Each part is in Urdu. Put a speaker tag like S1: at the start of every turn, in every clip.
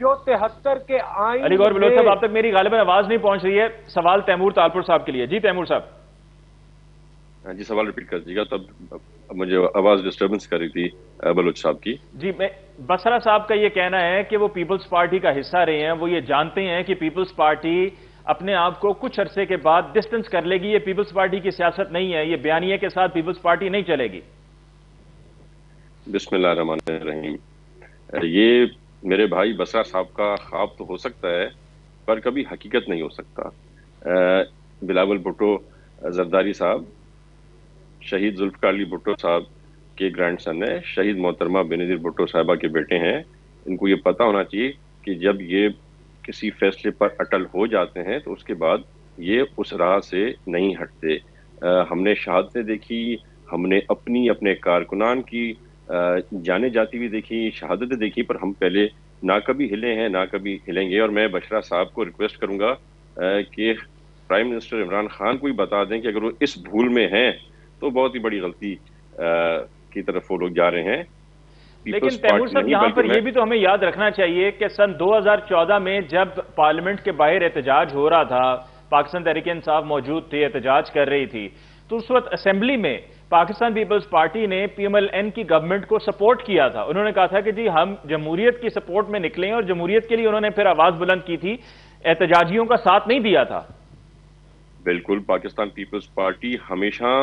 S1: جو 73 کے آئین
S2: علی گور بلوچ صاحب، آپ تک میری غالباً آواز نہیں پہنچ رہی ہے. سوال تیمور تالپور صاحب کے لیے. جی تیمور صاحب.
S3: جی سوال ریپیٹ کر دیجیے گا. تب مجھے آواز ڈسٹربنس کر رہی تھی بلوچ صاحب کی.
S2: جی بسرا صاحب کا یہ کہنا ہے کہ وہ پیپلز پارٹی کا حصہ رہے ہیں, وہ یہ جانتے ہیں کہ پیپلز پارٹی اپنے آپ کو کچھ عرصے کے بعد ڈسٹنس کر لے گی. یہ پیپلز پارٹی کی سیاست نہیں ہے, یہ بیانیے کے ساتھ پیپلز پارٹی نہیں چلے گی.
S3: بسم اللہ الرحمن الرحیم. یہ میرے بھائی بسرا صاحب کا خواب تو ہو سکتا ہے پر کبھی حقیقت نہیں ہو سکتا. بلاول بھٹو زرداری صاحب شہید ذوالفقار علی بھٹو صاحب کے گرینڈ سن ہے, شہید محترمہ بینظیر بھٹو صاحبہ کے بیٹے ہیں. ان کو یہ پتہ ہونا چاہیے کہ جب یہ کسی فیصلے پر اٹل ہو جاتے ہیں تو اس کے بعد یہ اس راہ سے نہیں ہٹتے. ہم نے شہادتیں دیکھی, ہم نے اپنے کارکنان کی جانے جاتی ہوئی دیکھی, شہادتیں دیکھی, پر ہم پہلے نہ کبھی ہلے ہیں نہ کبھی ہلیں گے. اور میں بشرا صاحب کو ریکویسٹ کروں گا کہ پرائم منسٹر عمران خان کو بھی بتا دیں کہ اگر وہ اس بھول میں ہیں تو بہت ہی بڑی غلطی کی طرف وہ لوگ جا رہے ہیں.
S2: لیکن تیمور صاحب یہاں پر یہ بھی تو ہمیں یاد رکھنا چاہیے کہ سن 2014 میں جب پارلیمنٹ کے باہر احتجاج ہو رہا تھا, پاکستان تحریک انصاف موجود تھی, احتجاج کر رہی تھی, تو اس وقت اسمبلی میں پاکستان پیپلز پارٹی نے پی ایم ایل این کی گورنمنٹ کو سپورٹ کیا تھا. انہوں نے کہا تھا کہ جی ہم جمہوریت کی سپورٹ میں نکلیں, اور جمہوریت کے لیے انہوں نے پھر آواز بلند کی تھی, احتجاجیوں کا ساتھ نہیں دیا تھا.
S3: بالکل, پاکستان پیپلز پارٹی ہمیشہ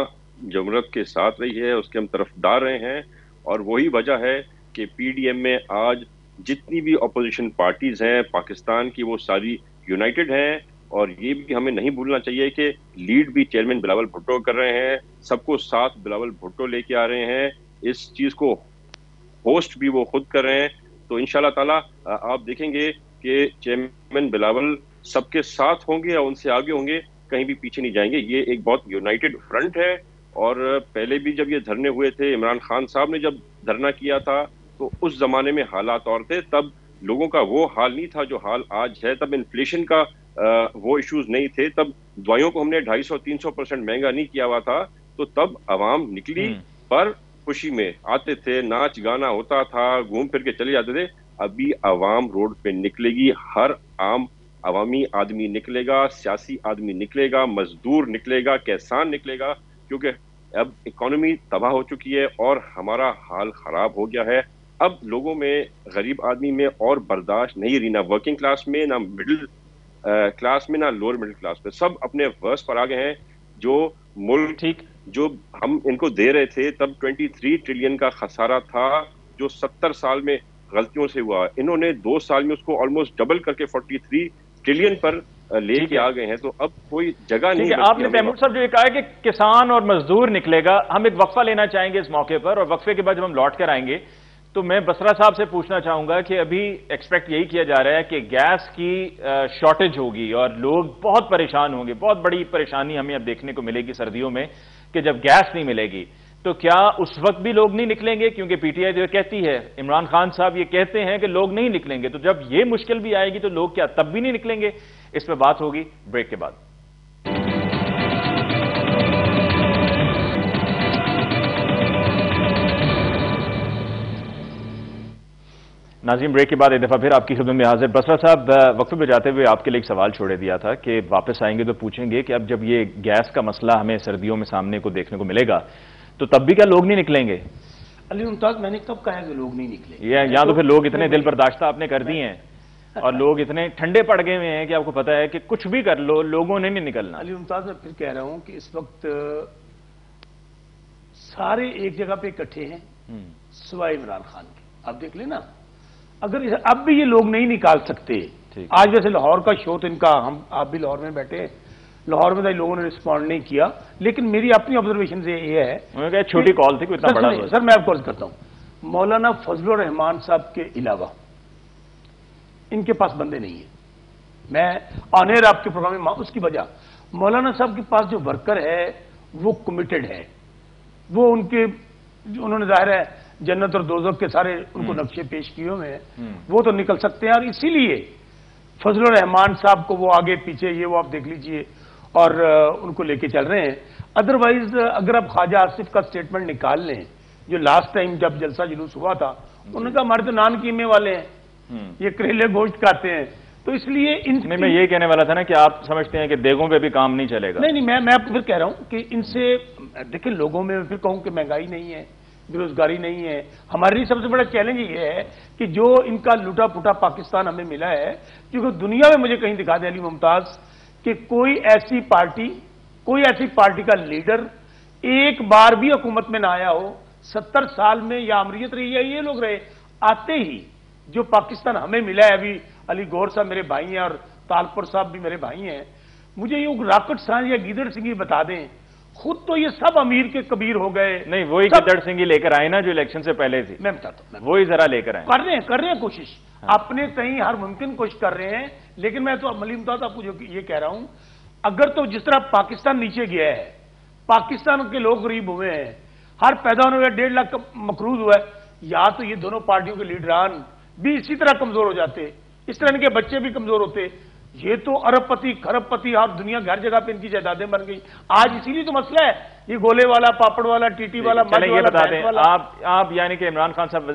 S3: جمہوریت کے ساتھ رہی ہے, اس کے ہم طرفدار رہے ہیں, اور وہی وجہ ہے کہ پی ڈی ایم میں آج جتنی بھی اپوزیشن پارٹیز ہیں پاکستان کی وہ ساری یونائٹڈ ہیں. اور یہ بھی ہمیں نہیں بھولنا چاہیے کہ لیڈ بھی چیئرمین بلاول بھٹو کر رہے ہیں, سب کو ساتھ بلاول بھٹو لے کے آ رہے ہیں, اس چیز کو ہوسٹ بھی وہ خود کر رہے ہیں. تو انشاءاللہ تعالی آپ دیکھیں گے کہ چیئرمین بلاول سب کے ساتھ ہوں گے اور ان سے آگے ہوں گے, کہیں بھی پیچھے نہیں جائیں گے. یہ ایک بہت یونائٹڈ فرنٹ ہے. اور پہلے بھی جب یہ دھرنے ہوئے تھے, عمران خان صاحب نے جب دھرنا کیا تھا تو اس زمانے میں حالات اور تھے, تب لوگوں کا وہ حال نہیں تھا جو حال آج ہے. تب انفلیشن کا وہ ایشوز نہیں تھے, تب دوائیوں کو ہم نے 250-300% مہنگا نہیں کیا ہوا تھا. تو تب عوام نکلی, پر خوشی میں آتے تھے, ناچ گانا ہوتا تھا, گھوم پھر کے چلے جاتے تھے. ابھی عوام روڈ پہ نکلے گی, ہر عام عوامی آدمی نکلے گا, سیاسی آدمی نکلے گا, مزدور نکلے گا, کسان نکلے گا, کیونکہ اب اکانومی تباہ ہو چکی ہے اور ہمارا حال خراب ہو گیا ہے. اب لوگوں میں, غریب آدمی میں اور برداشت نہیں رہی, نہ ورکنگ کلاس میں, نہ مڈل کلاس میں, نہ لوور مڈل کلاس میں, سب اپنے ورس پر آ گئے ہیں. جو ملک جو ہم ان کو دے رہے تھے تب 23 ٹریلین کا خسارہ تھا جو 70 سال میں غلطیوں سے ہوا, انہوں نے 2 سال میں اس کو آلموسٹ ڈبل کر کے 43 ٹریلین پر لے کے آ گئے ہیں. تو اب کوئی جگہ نہیں.
S2: آپ نے تیمور صاحب جو یہ کہا ہے کہ کسان اور مزدور نکلے گا, ہم ایک وقفہ لینا چاہیں گے اس موقع پر, اور وقفے کے بعد جب ہم لوٹ کر آئیں گے تو میں بسرا صاحب سے پوچھنا چاہوں گا کہ ابھی ایکسپیکٹ یہی کیا جا رہا ہے کہ گیس کی شارٹیج ہوگی اور لوگ بہت پریشان ہوں گے. بہت بڑی پریشانی ہمیں اب دیکھنے کو ملے گی سردیوں میں کہ جب گیس نہیں ملے گی تو کیا اس وقت بھی لوگ نہیں نکلیں گے؟ کیونکہ پی ٹی آئی جو کہتی ہے, عمران خان صاحب یہ کہتے ہیں کہ لوگ نہیں نکلیں گے, تو جب یہ مشکل بھی آئے گی تو لوگ کیا تب بھی نہیں نکلیں گے؟ اس پہ بات ہوگی بریک کے بعد. ناظرین, بریک کے بعد ایک دفعہ پھر آپ کی خدمت میں حاضر. بسرا صاحب, وقفے پہ جاتے ہوئے آپ کے لیے ایک سوال چھوڑے دیا تھا کہ واپس آئیں گے تو پوچھیں گے کہ اب جب یہ گیس کا مسئلہ ہمیں سردیوں میں سامنے کو دیکھنے کو ملے گا تو تب بھی کیا لوگ نہیں نکلیں گے؟
S4: علی ممتاز, میں نے کب کہا کہ لوگ نہیں نکلیں گے؟
S2: یا تو پھر لوگ اتنے دل برداشتہ آپ نے کر دیے ہیں اور لوگ اتنے ٹھنڈے پڑ گئے ہوئے ہیں کہ آپ کو پتا ہے کہ کچھ بھی کر لو لوگوں نے نہیں نکلنا.
S4: علی ممتاز, میں پھر کہہ رہا ہوں کہ اس وقت سارے ایک جگہ پہ اکٹھے ہیں سوائے عمران خان کے. آپ دیکھ لیں نا, اگر اب بھی یہ لوگ نہیں نکال سکتے. آج ویسے لاہور کا شو تو ان کا, آپ بھی لاہور میں بیٹھے ہیں, لاہور میں لوگوں نے رسپونڈ نہیں کیا, لیکن میری اپنی آبزرویشن سے یہ ہے,
S2: چھوٹی کال تھی, کوئی اتنا بڑا
S4: سر میں آپ کو عرض کرتا ہوں, مولانا فضل الرحمان صاحب کے علاوہ ان کے پاس بندے نہیں ہیں. میں آن ایئر آپ کے پروگرام میں, اس کی وجہ مولانا صاحب کے پاس جو ورکر ہے وہ کمیٹڈ ہے, وہ ان کے انہوں نے ظاہر ہے جنت اور دوزخ کے سارے ان کو نقشے پیش کیے ہوئے ہیں, وہ تو نکل سکتے ہیں. اور اسی لیے فضل الرحمان صاحب کو وہ آگے پیچھے یہ وہ آپ دیکھ لیجئے اور ان کو لے کے چل رہے ہیں. ادروائز اگر آپ خواجہ آصف کا سٹیٹمنٹ نکال لیں, جو لاسٹ ٹائم جب جلسہ جلوس ہوا تھا, انہوں نے کہا ہمارے تو نان کیمے والے ہیں, یہ کریلے گوشت کھاتے ہیں. تو اس لیے
S2: میں یہ کہنے والا تھا نا کہ آپ سمجھتے ہیں کہ دیگوں پہ بھی کام نہیں چلے گا.
S4: نہیں میں آپ کو پھر کہہ رہا ہوں کہ ان سے دیکھیں لوگوں میں پھر کہوں کہ مہنگائی نہیں ہے, بے روزگاری نہیں ہے. ہمارے لیے سب سے بڑا چیلنج یہ ہے کہ جو ان کا لوٹا پھوٹا پاکستان ہمیں ملا ہے, کیونکہ دنیا میں مجھے کہیں دکھا دیں علی ممتاز کہ کوئی ایسی پارٹی کا لیڈر ایک بار بھی حکومت میں نہ آیا ہو. 70 سال میں یا امریت رہی ہے, یہ لوگ رہے, آتے ہی جو پاکستان ہمیں ملا ہے. ابھی علی گور صاحب میرے بھائی ہیں اور تالپور صاحب بھی میرے بھائی ہیں. مجھے یہ راکٹ سانج یا گیدڑ سنگھ بتا دیں, خود تو یہ سب امیر کے کبیر ہو گئے.
S2: نہیں وہی گیدڑ سنگھ لے کر آئے نا جو الیکشن سے پہلے تھی.
S4: میں بتاتا ہوں,
S2: وہی ذرا لے کر آئے.
S4: کر رہے ہیں کوشش, اپنے تئیں ہر ممکن کوشش کر رہے ہیں. لیکن میں تو علی ممتاز آپ کو یہ کہہ رہا ہوں, اگر تو جس طرح پاکستان نیچے گیا ہے, پاکستان کے لوگ غریب ہوئے ہیں, ہر پیدا ہونے والا 1.5 لاکھ مقروض ہوا ہے, یا تو یہ دونوں پارٹیوں کے لیڈران بھی اسی طرح کمزور ہو جاتے, اس طرح ان کے بچے بھی کمزور ہوتے. یہ تو ارب پتی کھرب پتی اور دنیا ہر جگہ پہ ان کی جائیدادیں بن گئی. آج اسی لیے تو مسئلہ ہے یہ گولے والا, پاپڑ والا, ٹیٹی والا,
S2: چلیں یہ بتا دیں آپ یعنی کہ عمران خان صاحب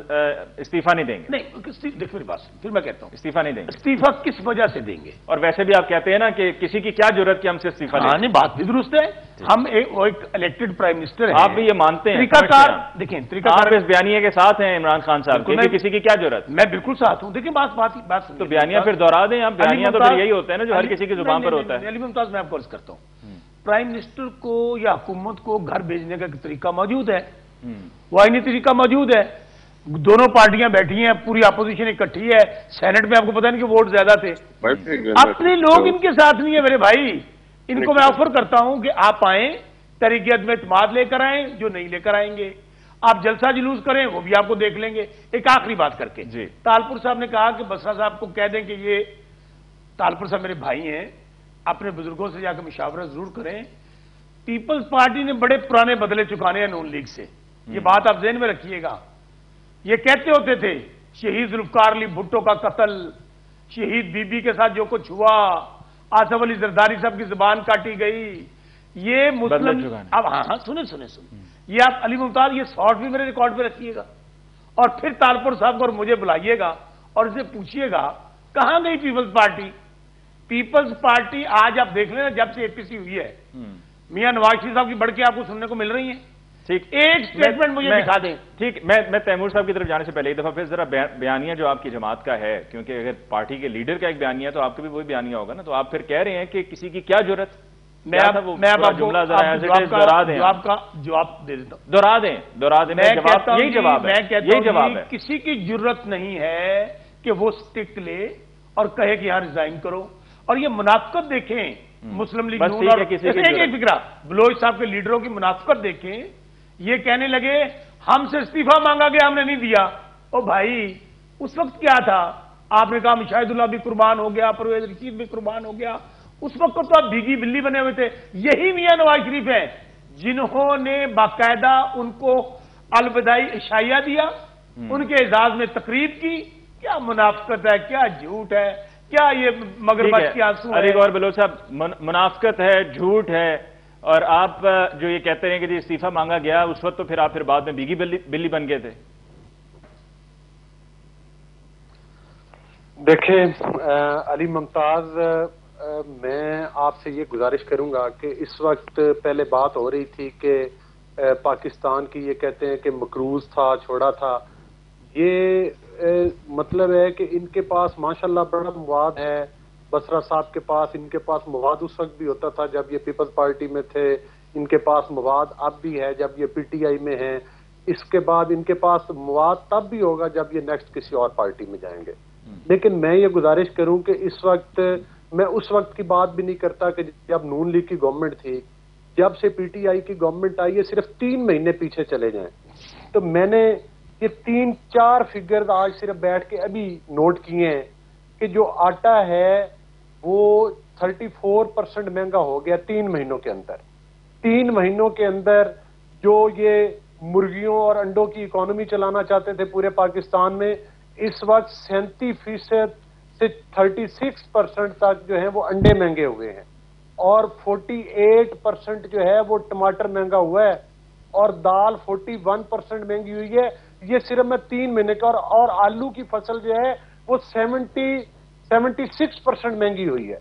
S2: استعفیٰ نہیں دیں گے؟
S4: نہیں دیکھ میری بات, پھر میں کہتا ہوں
S2: استعفیٰ نہیں دیں گے.
S4: استعفیٰ کس وجہ سے دیں گے؟
S2: اور ویسے بھی آپ کہتے ہیں نا کہ کسی کی کیا ضرورت کہ ہم سے استعفیٰ لیں.
S4: نہیں بات بھی درست ہے, ہم ایک الیکٹڈ پرائم منسٹر ہیں.
S2: آپ بھی یہ مانتے ہیں؟
S4: طریقہ کار دیکھیں, طریقہ کار
S2: اس بیانیے کے ساتھ ہیں عمران خان صاحب کہ کسی کی کیا ضرورت؟
S4: میں بالکل ساتھ ہوں. دیکھیں بات
S2: تو بیانیہ پھر دوہرا دیں آپ. بیانیہ تو پھر یہی ہوتا ہے نا جو ہر کسی کی زبان پر ہوتا ہے.
S4: علی ممتاز میں آپ کو عرض کرتا ہوں, پرائم منسٹر کو یا حکومت کو گھر بھیجنے کا طریقہ موجود ہے, وائنی طریقہ موجود ہے. دونوں پارٹیاں بیٹھی ہیں, پوری اپوزیشن اکٹھی ہے. سینٹ میں آپ کو پتا نہیں کہ ووٹ زیادہ تھے. اپنے لوگ ان کے ساتھ نہیں ہے میرے بھائی. ان کو میں آفر کرتا ہوں کہ آپ آئیں, تحریک عدم اعتماد لے کر آئیں, جو نہیں لے کر آئیں گے آپ جلسہ جلوس کریں, وہ بھی آپ کو دیکھ لیں گے. ایک آخری بات کر کے, تالپور صاحب نے کہا کہ بسرا صاحب کو کہہ دیں کہ یہ تالپور صاحب میرے بھائی ہیں, اپنے بزرگوں سے جا کے مشاورت ضرور کریں. پیپلز پارٹی نے بڑے پرانے بدلے چکانے ہیں نون لیگ سے, یہ بات آپ ذہن میں رکھیے گا. یہ کہتے ہوتے تھے شہید ذوالفقار علی بھٹو کا قتل, شہید بی بی کے ساتھ جو کچھ ہوا, آصف علی زرداری صاحب کی زبان کاٹی گئی, یہ مسلم. اب ہاں سنیں, یہ آپ علی ممتاز یہ شارٹ بھی میرے ریکارڈ پہ رکھیے گا, اور پھر تالپور صاحب کو اور مجھے بلائیے گا اور اسے پوچھیے گا کہاں گئی پیپلز پارٹی. پیپلز پارٹی آج آپ دیکھ لیں نا, جب سے اے پی سی ہوئی ہے, میاں نواز شریف صاحب کی بڑھ کے آپ کو سننے کو مل رہی ہیں. ٹھیک, ایک سٹیٹمنٹ مجھے دکھا دیں.
S2: ٹھیک, میں تیمور صاحب کی طرف جانے سے پہلے ایک دفعہ پھر ذرا بیانیہ جو آپ کی جماعت کا ہے, کیونکہ اگر پارٹی کے لیڈر کا ایک بیانیہ ہے تو آپ کا بھی وہی بیانیہ ہوگا نا, تو آپ پھر کہہ رہے ہیں کہ کسی کی کیا ضرورت.
S4: میں آپ کو جواب دے دیتا ہوں,
S2: دوہرا دیں. یہی جواب
S4: میں کہتا ہوں کسی کی ضرورت نہیں ہے کہ وہ سٹک لے اور کہے کہ یہاں ریزائن کرو. اور یہ منافقت دیکھیں مسلم لیگ نون اور ایک فکرہ بلوچ صاحب کے لیڈروں کی منافقت دیکھیں. یہ کہنے لگے ہم سے استعفیٰ مانگا گیا, ہم نے نہیں دیا. او بھائی اس وقت کیا تھا, آپ نے کہا مشاہد اللہ بھی قربان ہو گیا, پرویز رشید بھی قربان ہو گیا. اس وقت تو آپ بھیگی بلی بنے ہوئے تھے. یہی میاں نواز شریف ہیں جنہوں نے باقاعدہ ان کو الوداعی عشائیہ دیا, ان کے اعزاز میں تقریب کی. کیا منافقت ہے, کیا جھوٹ ہے, کیا یہ مگرمچھ کے آنسو ہے.
S2: علی گور بلوچ صاحب, منافقت ہے, جھوٹ ہے, اور آپ جو یہ کہتے ہیں کہ جی استعفیٰ مانگا گیا, اس وقت تو پھر آپ بعد میں بھیگی بلی بن گئے تھے.
S1: دیکھیں علی ممتاز, میں آپ سے یہ گزارش کروں گا کہ اس وقت پہلے بات ہو رہی تھی کہ پاکستان کی یہ کہتے ہیں کہ مقروض تھا, چھوڑا تھا. یہ مطلب ہے کہ ان کے پاس ماشاءاللہ بڑا مواد ہے. بسرا صاحب کے پاس, ان کے پاس مواد اس وقت بھی ہوتا تھا جب یہ پیپلز پارٹی میں تھے, ان کے پاس مواد اب بھی ہے جب یہ پی ٹی آئی میں ہیں. اس کے بعد ان کے پاس مواد تب بھی ہوگا جب یہ نیکسٹ کسی اور پارٹی میں جائیں گے. لیکن میں یہ گزارش کروں کہ اس وقت میں اس وقت کی بات بھی نہیں کرتا کہ جب نون لیگ کی گورنمنٹ تھی, جب سے پی ٹی آئی کی گورنمنٹ آئی ہے, صرف 3 مہینے پیچھے چلے جائیں تو میں نے یہ 3-4 فگر آج صرف بیٹھ کے ابھی نوٹ کیے ہیں کہ جو آٹا ہے وہ 34% مہنگا ہو گیا 3 مہینوں کے اندر. 3 مہینوں کے اندر جو یہ مرغیوں اور انڈوں کی اکانومی چلانا چاہتے تھے پورے پاکستان میں, اس وقت 37% سے 36% تک جو ہے وہ انڈے مہنگے ہوئے ہیں, اور 48% جو ہے وہ ٹماٹر مہنگا ہوا ہے, اور دال 41% مہنگی ہوئی ہے. یہ صرف میں 3 مہینے کا, اور آلو کی فصل جو ہے وہ 76% مہنگی ہوئی ہے.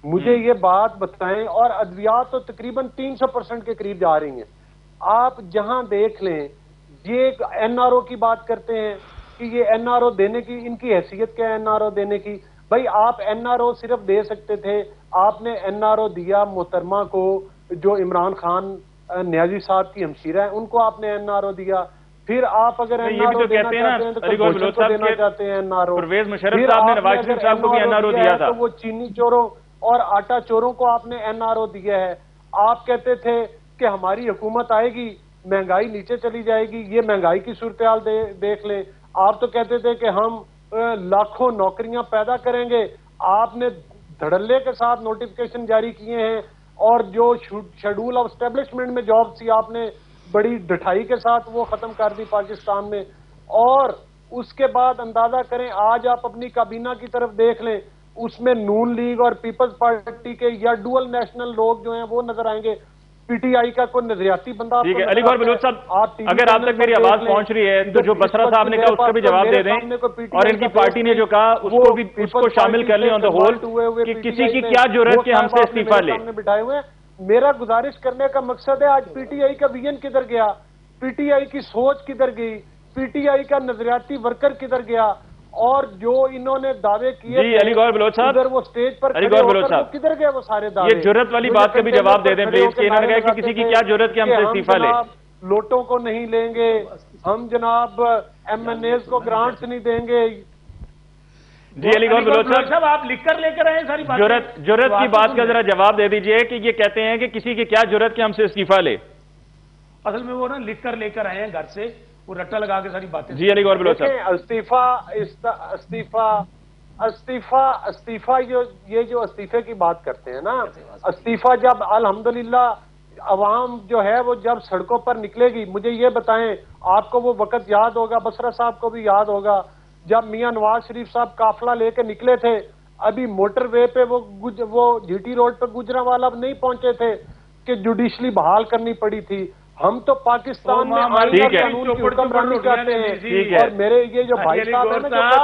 S1: مجھے یہ بات بتائیں, اور ادویات تو تقریباً 300% کے قریب جا رہی ہیں. آپ جہاں دیکھ لیں, یہ این آر او کی بات کرتے ہیں کہ یہ این آر او دینے کی, ان کی حیثیت کیا ہے این آر او دینے کی؟ بھائی آپ این آر او صرف دے سکتے تھے, آپ نے این آر او دیا محترمہ کو جو عمران خان نیازی صاحب کی ہمشیرہ ہیں, ان کو آپ نے این آر او دیا. پھر آپ اگر این آر او دینا چاہتے ہیں تو کمبوشن کو دینا چاہتے ہیں N R O.
S2: Pervez Musharraf صاحب نے نواز شریف صاحب کو بھی این آر او دیا تھا,
S1: تو وہ چینی چوروں اور آٹا چوروں کو آپ نے این آر او دیا ہے. آپ کہتے تھے کہ ہماری حکومت آئے گی مہنگائی نیچے چلی جائے گی. یہ مہنگائی کی صورتحال دیکھ لیں. آپ تو کہتے تھے کہ ہم لاکھوں نوکریاں پیدا کریں گے. آپ نے دھڑلے کے ساتھ نوٹیفکیشن جاری کیے ہیں, اور جو شیڈول آف اسٹیبلشمنٹ میں جاب تھی آپ نے بڑی ڈٹھائی کے ساتھ وہ ختم کر دی پاکستان میں. اور اس کے بعد اندازہ کریں, آج آپ اپنی کابینہ کی طرف دیکھ لیں, اس میں نون لیگ اور پیپلز پارٹی کے یا ڈوئل نیشنل لوگ جو ہیں وہ نظر آئیں گے. پی ٹی آئی کا کوئی نظریاتی بندہ.
S2: ٹھیک ہے علی گور بلوچ صاحب, اگر آپ تک میری آواز پہنچ رہی ہے تو جو بسرا صاحب نے کہا اس کا بھی جواب دے دیں, اور ان کی پارٹی نے جو کہا اس کو بھی اس کو شامل کر لیں آن دا ہول کہ کسی کی کیا ضرورت کہ ہم سے استعفیٰ لے.
S1: بٹھائے ہوئے ہیں. میرا گزارش کرنے کا مقصد ہے, آج پی ٹی آئی کا ویژن کدھر گیا, پی ٹی آئی کی سوچ کدھر گئی, پی ٹی آئی کا نظریاتی ورکر کدھر گیا, اور جو انہوں نے دعوے کیے
S2: جی علی گور بلوچ صاحب,
S1: اگر وہ سٹیج پر
S2: علی گور بلوچ صاحب
S1: کدھر گئے وہ سارے دعوے؟
S2: یہ جرت والی بات کا بھی جواب دے دیں پلیز, کہ انہوں نے کہا کہ کسی کی کیا ضرورت کہ ہم سے استعفیٰ لے.
S1: لوٹوں کو نہیں لیں گے ہم, جناب ایم این ایز کو گرانٹس نہیں دیں گے.
S2: جی علی گور بلوچ صاحب,
S4: آپ لکھ کر لے کر آئے ساری بات.
S2: جرت کی بات کا ذرا جواب دے دیجئے کہ یہ کہتے ہیں کہ کسی کی کیا ضرورت کہ ہم سے استعفیٰ لے.
S4: اصل میں وہ نا لکھ کر لے کر آئے ہیں گھر سے, وہ رٹا لگا کے ساری باتیں.
S2: جی علی گور بلوچ صاحب,
S1: استعفیٰ یہ جو استعفے کی بات کرتے ہیں نا, استعفیٰ جب الحمدللہ عوام جو ہے وہ جب سڑکوں پر نکلے گی, مجھے یہ بتائیں, آپ کو وہ وقت یاد ہوگا, بسرا صاحب کو بھی یاد ہوگا, جب میاں نواز شریف صاحب قافلہ لے کے نکلے تھے, ابھی موٹر وے پہ وہ جی ٹی روڈ پہ گجرانوالہ نہیں پہنچے تھے کہ جوڈیشلی بحال کرنی پڑی تھی. ہم تو پاکستان میں قانون کی حکمرانی چاہتے ہیں, اور میرے یہ جو بھائی صاحب ہیں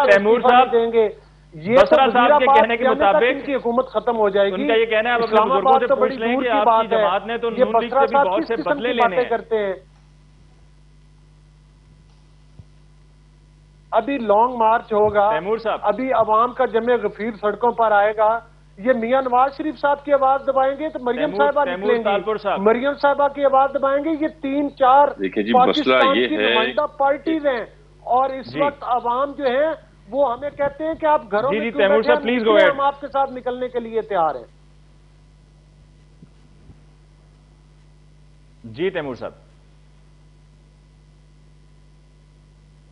S2: تیمور صاحب
S1: دیں گے, یہ
S2: بسرا صاحب کے کہنے کے مطابق
S1: کی حکومت ختم ہو جائے گی.
S2: ان کا یہ کہنا ہے, اب اپنے بزرگوں سے پوچھ لیں کہ آپ کی جماعت نے تو نون لیگ سے بھی بہت سے بدلے لینے
S1: کرتے ہیں. ابھی لانگ مارچ ہوگا,
S2: تیمور صاحب,
S1: ابھی عوام کا جمع غفیر سڑکوں پر آئے گا. یہ میاں نواز شریف صاحب کی آواز دبائیں گے تو مریم صاحبہ نکلیں گی, مریم صاحبہ کی آواز دبائیں گے. یہ 3-4 پاکستان کی نمائندہ پارٹیز ہیں, اور اس وقت عوام جو ہیں وہ ہمیں کہتے ہیں کہ آپ گھروں میں
S2: تیمور صاحب پلیز گو اہیڈ,
S1: ہم آپ کے ساتھ نکلنے کے لیے تیار ہیں.
S2: جی تیمور صاحب,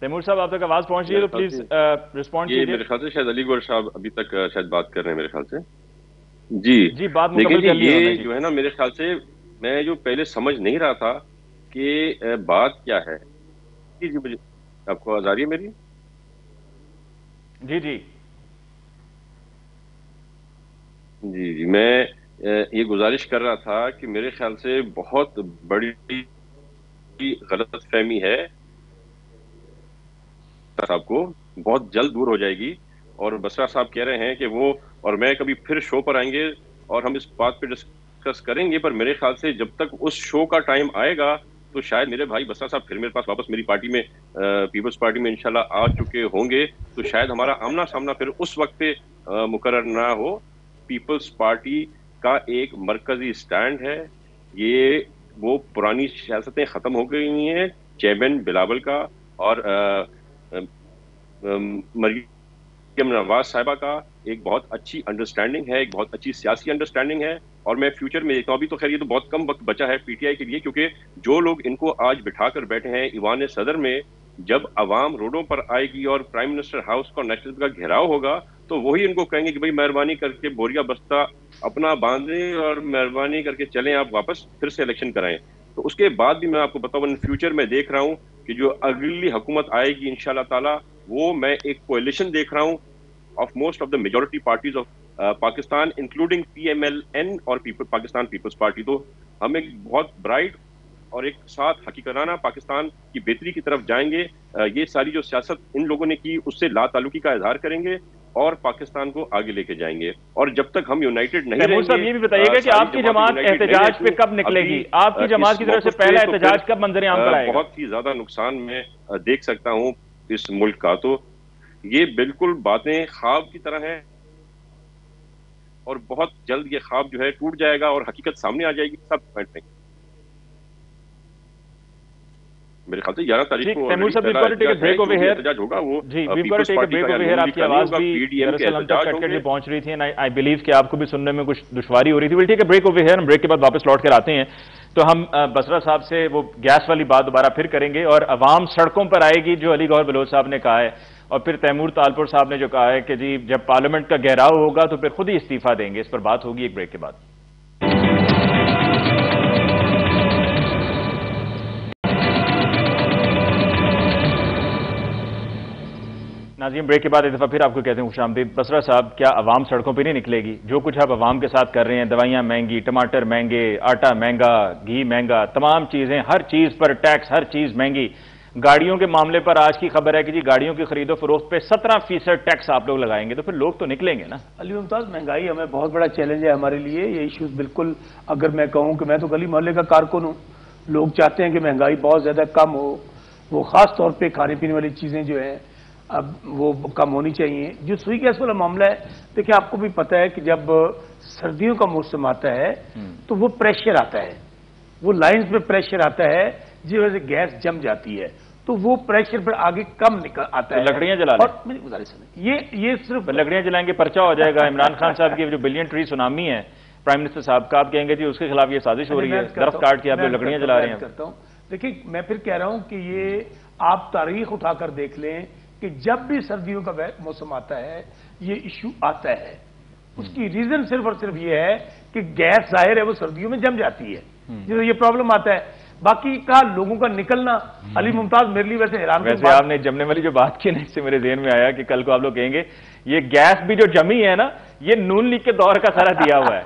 S2: تیمور صاحب آپ تک آواز پہنچ رہی ہے تو پلیز ریسپونڈ کیجیے.
S3: میرے خیال سے شاید علی گور صاحب ابھی تک شاید بات کر رہے ہیں میرے خیال سے. جی
S2: بات مکمل کر لی
S3: یہ جو ہے نا, میرے خیال سے میں جو پہلے سمجھ نہیں رہا تھا کہ بات کیا ہے. جی مجھے آپ کو آواز آ رہی ہے میری؟
S2: جی جی
S3: جی جی میں یہ گزارش کر رہا تھا کہ میرے خیال سے بہت بڑی غلط فہمی ہے صاحب کو, بہت جلد دور ہو جائے گی. اور بسرا صاحب کہہ رہے ہیں کہ وہ اور میں کبھی پھر شو پر آئیں گے اور ہم اس بات پہ ڈسکس کریں گے, پر میرے خیال سے جب تک اس شو کا ٹائم آئے گا تو شاید میرے بھائی بسرا صاحب پھر میرے پاس واپس میری پارٹی میں پیپلز پارٹی میں انشاءاللہ آ چکے ہوں گے, تو شاید ہمارا آمنا سامنا پھر اس وقت پہ مقرر نہ ہو. پیپلز پارٹی کا ایک مرکزی سٹینڈ ہے, یہ وہ پرانی سیاستیں ختم ہو گئی ہیں, چیئرمین بلاول کا اور مریم نواز صاحبہ کا ایک بہت اچھی انڈرسٹینڈنگ ہے, ایک بہت اچھی سیاسی انڈرسٹینڈنگ ہے. اور میں فیوچر میں دیکھتا ہوں, ابھی تو خیر یہ تو بہت کم وقت بچا ہے پی ٹی آئی کے لیے, کیونکہ جو لوگ ان کو آج بٹھا کر بیٹھے ہیں ایوان صدر میں, جب عوام روڈوں پر آئے گی اور پرائم منسٹر ہاؤس کا نیشنل کا گھیراؤ ہوگا تو وہی ان کو کہیں گے کہ بھائی مہربانی کر کے بوریا بستہ اپنا باندھیں اور مہربانی کر کے چلیں آپ واپس پھر سے الیکشن کرائیں. تو اس کے بعد بھی میں آپ کو بتاؤں فیوچر میں دیکھ رہا ہوں کہ جو اگلی حکومت آئے گی انشاءاللہ تعالی, وہ میں ایک کولیشن دیکھ رہا ہوں of most of the majority parties of Pakistan including P M L N اور پاکستان پیپلز پارٹی. تو ہم ایک بہت برائٹ اور ایک ساتھ حقیقتانہ پاکستان کی بہتری کی طرف جائیں گے. یہ ساری جو سیاست ان لوگوں نے کی اس سے لا تعلقی کا اظہار کریں گے اور پاکستان کو آگے لے کے جائیں گے. اور جب تک ہم یونائٹڈ نہیں رہیں گے.
S2: صاحب یہ بھی بتائیے گا کہ آپ کی جماعت احتجاج پہ کب نکلے گی؟ آپ کی جماعت کی طرف سے پہلا احتجاج کب منظر عام پر آئے گا؟
S3: بہت ہی زیادہ نقصان میں دیکھ سکتا ہوں اس ملک کا. تو یہ بالکل باتیں خواب کی طرح ہیں اور بہت جلد یہ خواب جو ہے ٹوٹ جائے گا اور حقیقت سامنے آ جائے گی سب پوائنٹ میں. میرے خیال سے 11 تاریخ کو احتجاج ہوگا. وہ
S2: آپ کی آواز بھی دراصل ہم تک کٹ کٹ پہنچ رہی تھی. آئی بلیو کہ آپ کو بھی سننے میں کچھ دشواری ہو رہی تھی. ٹھیک ہے، بریک اوور ہیئر. ہم بریک کے بعد واپس لوٹ کر آتے ہیں تو ہم بسرا صاحب سے وہ گیس والی بات دوبارہ پھر کریں گے اور عوام سڑکوں پر آئے گی جو علی گوہر بلوچ صاحب نے کہا ہے، اور پھر تیمور تالپور صاحب نے جو کہا ہے کہ جی جب پارلیمنٹ کا گہراؤ ہوگا تو پھر خود ہی استعفیٰ دیں گے. اس پر بات ہوگی ایک بریک کے بعد. ناظرین، بریک کے بعد ایک دفعہ پھر آپ کو کہتے ہیں خوش آمدید. بسرا صاحب، کیا عوام سڑکوں پہ نہیں نکلے گی؟ جو کچھ آپ عوام کے ساتھ کر رہے ہیں، دوائیاں مہنگی، ٹماٹر مہنگے، آٹا مہنگا، گھی مہنگا، تمام چیزیں، ہر چیز پر ٹیکس، ہر چیز مہنگی. گاڑیوں کے معاملے پر آج کی خبر ہے کہ جی گاڑیوں کی خرید و فروخت پہ 17% ٹیکس آپ لوگ لگائیں گے، تو پھر لوگ تو نکلیں گے نا.
S4: علی ممتاز، مہنگائی ہمیں بہت بڑا چیلنج ہے ہمارے لیے. یہ ایشوز بالکل، اگر میں کہوں کہ میں تو گلی محلے کا کارکن ہوں، لوگ چاہتے ہیں کہ مہنگائی بہت زیادہ کم ہو. وہ خاص طور پہ کھانے پینے والی چیزیں جو ہیں اب وہ کم ہونی چاہیے. جو سوئی گیس والا معاملہ ہے، دیکھیں آپ کو بھی پتہ ہے کہ جب سردیوں کا موسم آتا ہے تو وہ پریشر آتا ہے، وہ لائنز پہ پریشر آتا ہے جس وجہ سے گیس جم جاتی ہے، تو وہ پریشر پھر آگے کم نکل آتا ہے.
S2: لکڑیاں جلا لیں.
S4: اور میری گزارش ہے یہ صرف
S2: لکڑیاں جلائیں گے پرچہ ہو جائے گا. عمران خان صاحب کی جو بلین ٹری سونامی ہے پرائم منسٹر صاحب کا، آپ کہیں گے جی اس کے خلاف یہ سازش ہو رہی ہے، درخت کاٹ کے آپ جو لکڑیاں جلا رہے ہیں.
S4: دیکھیں میں پھر کہہ رہا ہوں کہ یہ آپ تاریخ اٹھا کر دیکھ لیں کہ جب بھی سردیوں کا موسم آتا ہے یہ ایشو آتا ہے. اس کی ریزن صرف اور صرف یہ ہے کہ گیس ظاہر ہے وہ سردیوں میں جم جاتی ہے، جس سے یہ پرابلم آتا ہے. باقی کا لوگوں کا نکلنا، علی ممتاز میرے لیے ویسے حیران.
S2: ویسے آپ نے جمنے والی جو بات کی نا، اس سے میرے ذہن میں آیا کہ کل کو آپ لوگ کہیں گے یہ گیس بھی جو جمی ہے نا یہ نون لیگ کے دور کا سارا دیا ہوا ہے.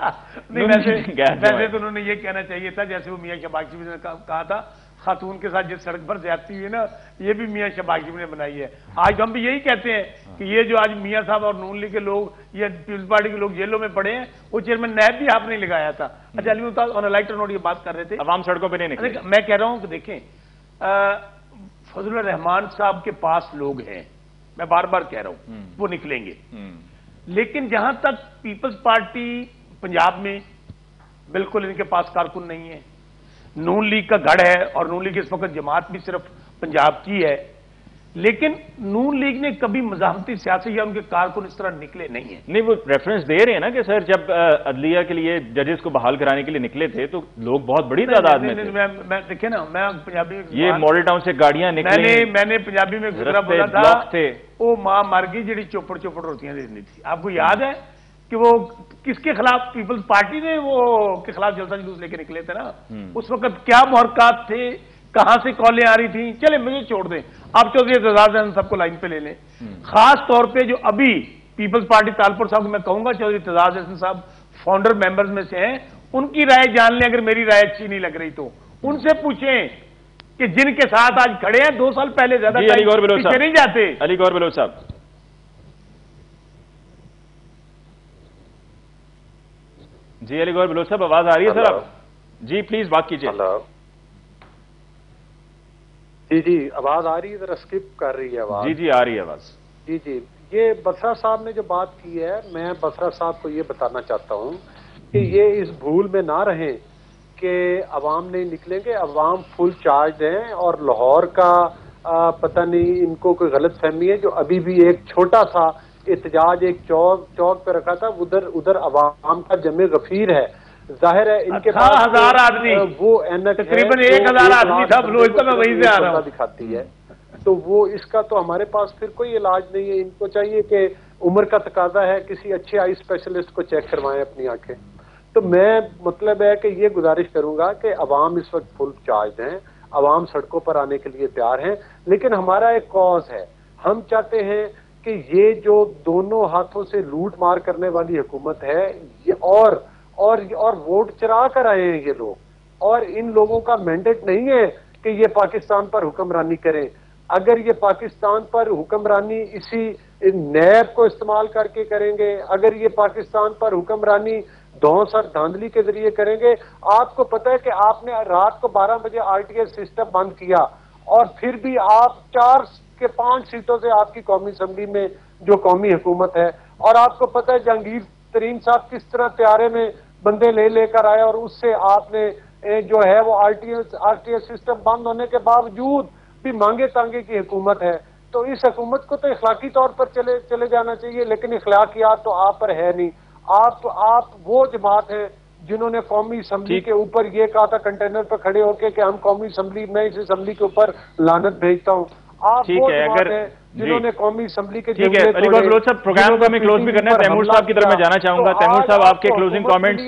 S4: ویسے تو انہوں نے یہ کہنا چاہیے تھا جیسے وہ میاں شہباز شریف نے کہا تھا خاتون کے ساتھ جس سڑک پر زیادتی ہوئی نا یہ بھی میاں شہباز شریف نے بنائی ہے. آج ہم بھی یہی کہتے ہیں کہ یہ جو آج میاں صاحب اور نون لیگ کے لوگ یا پیپلز پارٹی کے لوگ جیلوں میں پڑے ہیں وہ چیئرمین نیب بھی آپ نے لگایا تھا. اچھا علی ممتاز آن اے لائٹر نوٹ یہ بات کر رہے تھے
S2: عوام سڑکوں پہ نہیں نکلے.
S4: میں کہہ رہا ہوں کہ دیکھیں فضل الرحمان صاحب کے پاس لوگ ہیں، میں بار بار کہہ رہا ہوں وہ نکلیں گے. لیکن جہاں تک پیپلز پارٹی پنجاب میں بالکل ان کے پاس کارکن نہیں ہے. نون لیگ کا گڑھ ہے اور نون لیگ اس وقت جماعت بھی صرف پنجاب کی ہے، لیکن نون لیگ نے کبھی مزاحمتی سیاسی یا ان کے کارکن اس طرح نکلے نہیں ہیں.
S2: نہیں وہ ریفرنس دے رہے ہیں نا کہ سر جب عدلیہ کے لیے ججز کو بحال کرانے کے لیے نکلے تھے تو لوگ بہت بڑی تعداد میں تھے.
S4: میں دیکھیں نا، میں پنجابی
S2: یہ ماڈل ٹاؤن سے گاڑیاں نکلی،
S4: میں نے پنجابی میں گزرا بولا تھا وہ ماں مر گئی جڑی چوپڑ چوپڑ روٹیاں دینی تھی. آپ کو یاد ہے کہ وہ کس کے خلاف پیپلز پارٹی نے وہ کے خلاف جلسہ جلوس لے کے نکلے تھے نا. اس وقت کیا محرکات تھے، کہاں سے کالیں آ رہی تھیں. چلے مجھے چھوڑ دیں، آپ چودھری اعتزاز احسن سب کو لائن پہ لے لیں. خاص طور پہ جو ابھی پیپلز پارٹی تالپور صاحب کو میں کہوں گا چودھری اعتزاز احسن صاحب فاؤنڈر ممبرز میں سے ہیں، ان کی رائے جان لیں. اگر میری رائے اچھی نہیں لگ رہی تو ان سے پوچھیں کہ جن کے ساتھ آج کھڑے ہیں 2 سال پہلے زیادہ پیچھے نہیں جاتے.
S2: علی گوہر بلوچ صاحب جی، علی گوہر بلوچ صاحب آواز آ رہی ہے سر؟ آپ جی پلیز بات کیجیے.
S1: جی آواز آ رہی ہے؟ ذرا اسکپ کر رہی ہے آواز.
S2: جی آ رہی ہے آواز.
S1: جی یہ بسرا صاحب نے جو بات کی ہے، میں بسرا صاحب کو یہ بتانا چاہتا ہوں کہ یہ اس بھول میں نہ رہیں کہ عوام نہیں نکلیں گے. عوام فل چارج ہیں اور لاہور کا پتہ نہیں ان کو کوئی غلط فہمی ہے. جو ابھی بھی ایک چھوٹا سا احتجاج ایک چوک پہ رکھا تھا، ادھر عوام کا جمع غفیر ہے. ظاہر ہے ان کے پاس
S4: 1000 آدمی،
S1: وہ
S4: تقریباً 1000 آدمی تھا بلوچ کا، میں وہیں سے آ رہا ہوں،
S1: دکھاتی ہے. تو وہ اس کا تو ہمارے پاس پھر کوئی علاج نہیں ہے. ان کو چاہیے کہ عمر کا تقاضا ہے، کسی اچھے آئی اسپیشلسٹ کو چیک کروائیں اپنی آنکھیں. تو میں مطلب ہے کہ یہ گزارش کروں گا کہ عوام اس وقت فل چارج ہیں، عوام سڑکوں پر آنے کے لیے تیار ہیں. لیکن ہمارا ایک کاز ہے، ہم چاہتے ہیں کہ یہ جو دونوں ہاتھوں سے لوٹ مار کرنے والی حکومت ہے اور ووٹ چرا کر آئے ہیں یہ لوگ. اور ان لوگوں کا مینڈیٹ نہیں ہے کہ یہ پاکستان پر حکمرانی کریں. اگر یہ پاکستان پر حکمرانی اسی نیب کو استعمال کر کے کریں گے، اگر یہ پاکستان پر حکمرانی دھونس اور دھاندلی کے ذریعے کریں گے، آپ کو پتہ ہے کہ آپ نے رات کو 12 بجے RTI سسٹم بند کیا اور پھر بھی آپ 4 کے 5 سیٹوں سے آپ کی قومی اسمبلی میں جو قومی حکومت ہے. اور آپ کو پتہ ہے جہانگیر ترین صاحب کس طرح طیارے میں بندے لے کر آئے اور اس سے آپ نے جو ہے وہ RTI سسٹم بند ہونے کے باوجود بھی مانگے تانگے کی حکومت ہے. تو اس حکومت کو تو اخلاقی طور پر چلے جانا چاہیے، لیکن اخلاقیات تو آپ پر ہے نہیں. آپ وہ جماعت ہیں جنہوں نے قومی اسمبلی کے اوپر یہ کہا تھا کنٹینر پر کھڑے ہو کے کہ ہم قومی اسمبلی میں اس اسمبلی کے اوپر لعنت بھیجتا ہوں. آپ وہ جماعت ہیں جنہوں نے قومی اسمبلی کے
S2: ٹھیک ہے علی گور بلوچ صاحب، پروگرام کو ہمیں کلوز بھی کرنا ہے. تیمور صاحب کی طرف میں جانا چاہوں گا. تیمور صاحب آپ کے کلوزنگ کامنٹس.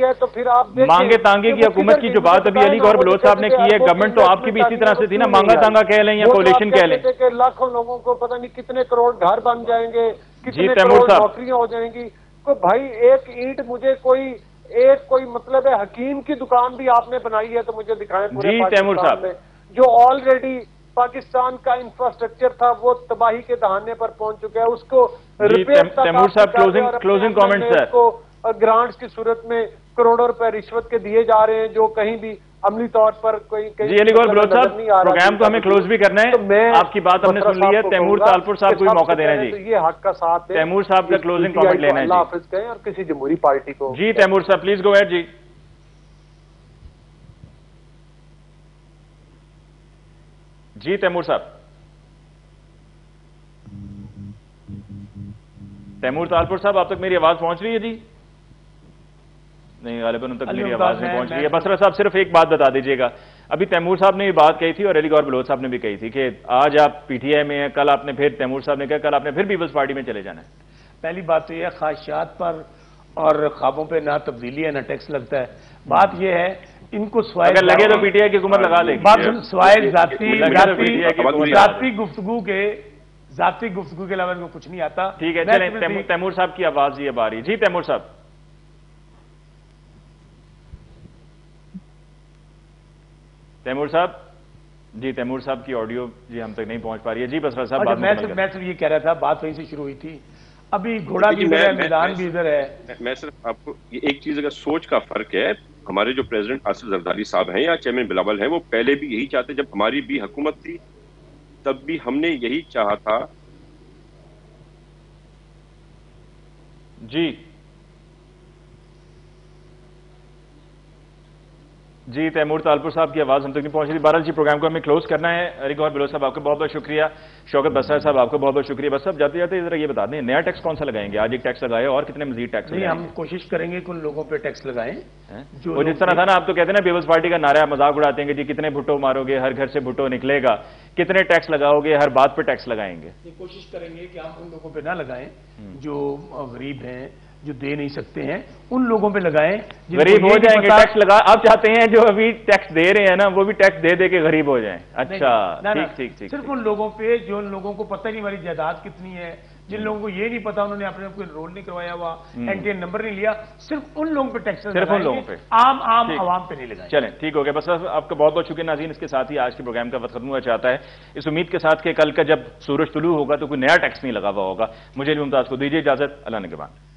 S2: مانگے تانگے کی حکومت کی جو بات ابھی علی گور بلوچ صاحب نے کی ہے، گورنمنٹ تو آپ کی بھی اسی طرح سے تھی نا، مانگا تانگا کہہ لیں یا کولیشن کہہ لیں.
S1: لاکھوں لوگوں کو پتہ نہیں کتنے کروڑ گھر بن جائیں گے، کتنے
S2: تیمور
S1: کروڑ
S2: صاحب
S1: نوکریاں ہو جائیں گی. تو بھائی ایک اینٹ مجھے کوئی مطلب ہے حکیم کی دکان بھی آپ نے بنائی ہے تو مجھے دکھائیں پورے
S2: تیمور
S1: پاکستان
S2: صاحب
S1: میں جو آلریڈی پاکستان کا انفراسٹرکچر تھا وہ تباہی کے دہانے پر پہنچ چکا ہے. اس کو
S2: تیمور صاحب کلوزنگ کامنٹ سر.
S1: کو گرانٹس کی صورت میں کروڑوں روپے رشوت کے دیے جا رہے ہیں جو کہیں بھی عملی طور پر کوئی
S2: جی علی گور بلوچ صاحب، پروگرام کو ہمیں کلوز بھی کرنا ہے. آپ کی بات ہم نے سن لی ہے. تیمور تالپور صاحب کو بھی موقع دینا ہے. جی
S1: یہ حق کا ساتھ دیں.
S2: تیمور صاحب کا کلوزنگ کامنٹ لینا ہے.
S1: اللہ حافظ کہیں اور کسی جمہوری پارٹی کو.
S2: جی تیمور صاحب پلیز گو ایڈ. جی جی تیمور صاحب. تیمور تالپور صاحب آپ تک میری آواز پہنچ رہی ہے؟ جی نہیں، غالباً ان تک میری آواز نہیں پہنچ رہی ہے. بسرا صاحب صرف ایک بات بتا دیجیے گا. ابھی تیمور صاحب نے یہ بات کہی تھی اور علی گور بلوچ صاحب نے بھی کہی تھی کہ آج آپ PTI میں ہیں، کل آپ نے پھر تیمور صاحب نے کہا کل آپ نے پھر پیپلز پارٹی میں چلے جانا ہے.
S4: پہلی بات تو یہ ہے خواہشات پر اور خوابوں پہ نہ تبدیلی ہے نہ ٹیکس لگتا ہے. بات یہ ہے ان کو سوائے
S2: اگر لگے تو PTI کی حکومت لگا دے گی.
S4: سوائے ذاتی گفتگو کے علاوہ ان کو کچھ نہیں آتا.
S2: ٹھیک ہے چلیں تیمور صاحب کی آواز یہ آ رہی ہے. جی تیمور صاحب. تیمور صاحب. جی تیمور صاحب کی آڈیو جی ہم تک نہیں پہنچ پا رہی ہے. جی بسرا صاحب.
S4: میں صرف یہ کہہ رہا تھا، بات وہیں سے شروع ہوئی تھی. ابھی گھوڑا بھی ادھر ہے، میدان بھی ادھر ہے.
S3: میں صرف آپ کو ایک چیز، اگر سوچ کا فرق ہے. ہمارے جو پریزیڈنٹ آصف زرداری صاحب ہیں یا چیئرمین بلاول ہیں، وہ پہلے بھی یہی چاہتے. جب ہماری بھی حکومت تھی تب بھی ہم نے یہی چاہا تھا.
S2: جی تیمور تالپور صاحب کی آواز ہم تک نہیں پہنچ رہی. بہرحال جی پروگرام کو ہمیں کلوز کرنا ہے. علی گور بلوچ صاحب آپ کا بہت بہت شکریہ. شوکت بسر صاحب آپ کا بہت بہت شکریہ. بس صاحب جاتے جاتے ذرا یہ بتا دیں نیا ٹیکس کون سا لگائیں گے؟ آج ایک ٹیکس لگائے اور کتنے مزید ٹیکس لگائیں؟
S4: ہم کوشش کریں گے کہ ان لوگوں پہ ٹیکس لگائیں
S2: وہ جس طرح تھا نا. آپ تو کہتے ہیں نا پیپلز پارٹی کا نعرہ مذاق اڑاتے ہیں کہ جی کتنے بھٹو مارو گے، ہر گھر سے بھٹو نکلے گا، کتنے ٹیکس لگاؤ گے، ہر بات پہ ٹیکس لگائیں گے.
S4: کوشش کریں گے کہ ہم ان لوگوں پہ نہ لگائیں جو غریب ہیں، جو دے نہیں سکتے ہیں. ان لوگوں پہ لگائیں
S2: غریب ہو جائیں گے. ٹیکس لگا آپ چاہتے ہیں جو ابھی ٹیکس دے رہے ہیں نا وہ بھی ٹیکس دے کے غریب ہو جائیں. اچھا ٹھیک.
S4: صرف ان لوگوں پہ جو ان لوگوں کو پتہ نہیں ہماری جائیداد کتنی ہے، جن لوگوں کو یہ نہیں پتا، انہوں نے اپنے آپ کو انرول نہیں کروایا ہوا، NTN نمبر نہیں لیا، صرف ان لوگوں پہ ٹیکس،
S2: صرف ان لوگوں پہ،
S4: عام عوام پہ نہیں لگائیں.
S2: چلیں ٹھیک ہو گیا. بس آپ کا بہت بہت شکریہ ناظرین. اس کے ساتھ ہی آج کے پروگرام کا وقت ختم ہوا چاہتا ہے اس امید کے ساتھ کہ کل کا جب سورج طلوع ہوگا تو کوئی نیا ٹیکس نہیں لگا ہوا ہوگا. مجھے علی ممتاز کو دیجیے اجازت. اللہ نگہبان.